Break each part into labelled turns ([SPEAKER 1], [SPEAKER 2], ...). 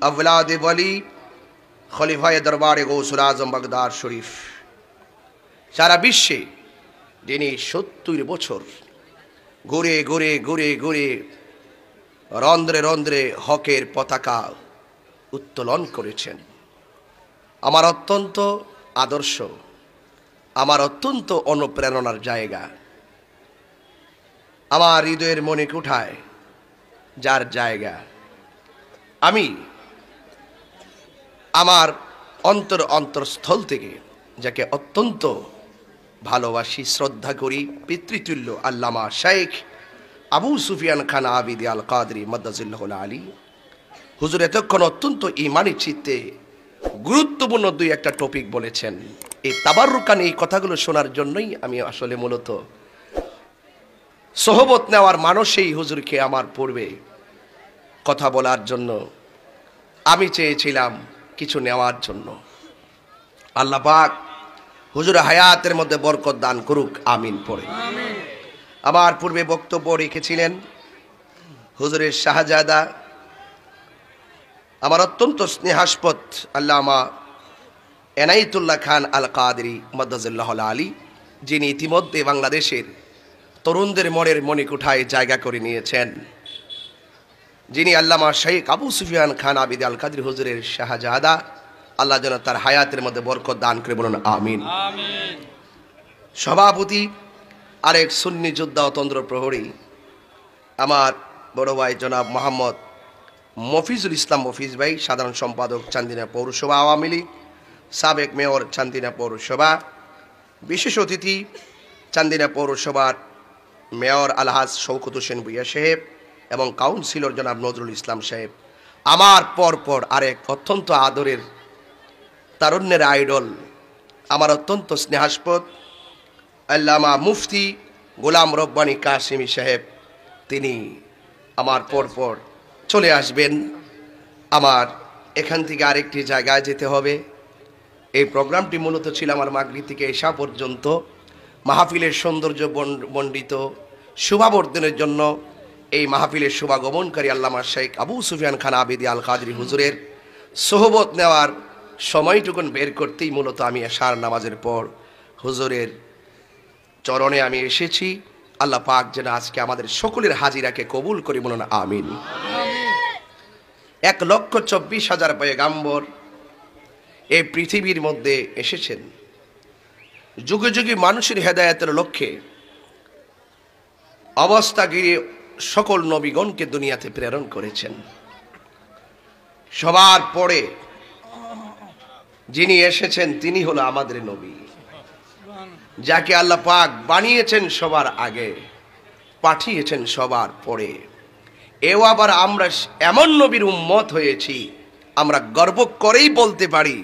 [SPEAKER 1] अवलाद वली खलीफाए दरबार गौसुल आजम बगदाद शरीफ सारा विश्वे যিনি ৭০ বছর ঘুরে ঘুরে ঘুরে ঘুরে রন্ধ্রে রন্ধ্রে হকের পতাকা উত্তোলন করেছেন। আমার অত্যন্ত আদর্শ, আমার অত্যন্ত অনুপ্রেরণার জায়গা, আমার হৃদয়ের মনে কুঠায় যার জায়গা। আমি আমার অন্তরস্থল থেকে যাকে অত্যন্ত ভালোবাসি, শ্রদ্ধা করি, পিতৃতুল্য আল্লামা শেখ আবু সুফিয়ান খান আবিদি আল কাদরি মাদ্দাজিল্লাহুল আলী হুজুর এতক্ষণ অত্যন্ত ইমানি চিত্তে গুরুত্বপূর্ণ দুই একটা টপিক বলেছেন। এই তাবাররুকান এই কথাগুলো শোনার জন্যই আমি আসলে মূলত সোহবত নেওয়ার মানসেই হুজুরকে আমার পূর্বে কথা বলার জন্য আমি চেয়েছিলাম কিছু নেওয়ার জন্য। আল্লাহ পাক হুজুর হায়াতের মধ্যে বরকত দান করুক, আমিন পড়ে। আমার পূর্বে বক্তব্য রেখেছিলেন হুজুরের শাহজাদা, আমার অত্যন্ত স্নেহাস্পদ আল্লামা এনায়েতুল্লাহ খান আল কাদরি মাদ্দাজিল্লাহুল আলী, যিনি ইতিমধ্যে বাংলাদেশের তরুণদের মনের মণিকুঠায় জায়গা করে নিয়েছেন, যিনি আল্লামা শেখ আবু সুফিয়ান খান আবিদি আল কাদরি হুজুরের শাহজাদা। আল্লাহ যেন তার হায়াতের মধ্যে বরকত দান করে, বলুন আমিন। সভাপতি আরেক সুন্নি যোদ্ধা অতন্দ্র প্রহরী আমার বড় ভাই জনাব মোহাম্মদ মফিজুল ইসলাম মফিজ ভাই, সাধারণ সম্পাদক চান্দিনা পৌরসভা আওয়ামী লীগ, সাবেক মেয়র চান্দিনা পৌরসভা, বিশেষ অতিথি চান্দিনা পৌরসভার মেয়র আলহাজ শওকত হোসেন ভূঁইয়া সাহেব এবং কাউন্সিলর জনাব নজরুল ইসলাম সাহেব। আমার পরপর আরেক অত্যন্ত আদরের তারুণ্যের আইডল, আমার অত্যন্ত স্নেহাস্পদ আল্লামা মুফতি গোলাম রব্বানী কাসিমি সাহেব, তিনি আমার পরপর চলে আসবেন। আমার এখান থেকে আরেকটি জায়গায় যেতে হবে। এই প্রোগ্রামটি মূলত ছিল আমার মাগরিব থেকে এশা পর্যন্ত মাহফিলের সৌন্দর্য মণ্ডিত শুভাবর্ধনের জন্য এই মাহফিলের শুভাগমনকারী আল্লামা শেখ আবু সুফিয়ান খান আবিদি আল কাদরি হুজুরের সোহবত নেওয়ার সময়টুকুন বের করতেই মূলত আমি এশার নামাজের পর হুজুরের চরণে আমি এসেছি। আল্লাহ পাক যেন আজকে আমাদের সকলের হাজিরাকে কবুল করি, বলুন আমিন। 1,24,000 পয়গাম্বর এই পৃথিবীর মধ্যে এসেছেন, যুগে যুগে মানুষের হেদায়েতের লক্ষ্যে অবস্থা গিয়ে সকল নবীগণকে দুনিয়াতে প্রেরণ করেছেন। সবার পরে যিনি এসেছেন তিনি হলো আমাদের নবী, যাকে আল্লাহ পাক বানিয়েছেন সবার আগে, পাঠিয়েছেন সবার পরে। এও আবার আমরা এমন নবীর উম্মত হয়েছি, আমরা গর্ব করেই বলতে পারি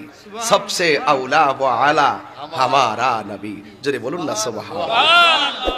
[SPEAKER 1] সবসে আউলা ওয়া আলা হামারা নবী। জোরে বলুন না সুবহানাল্লাহ।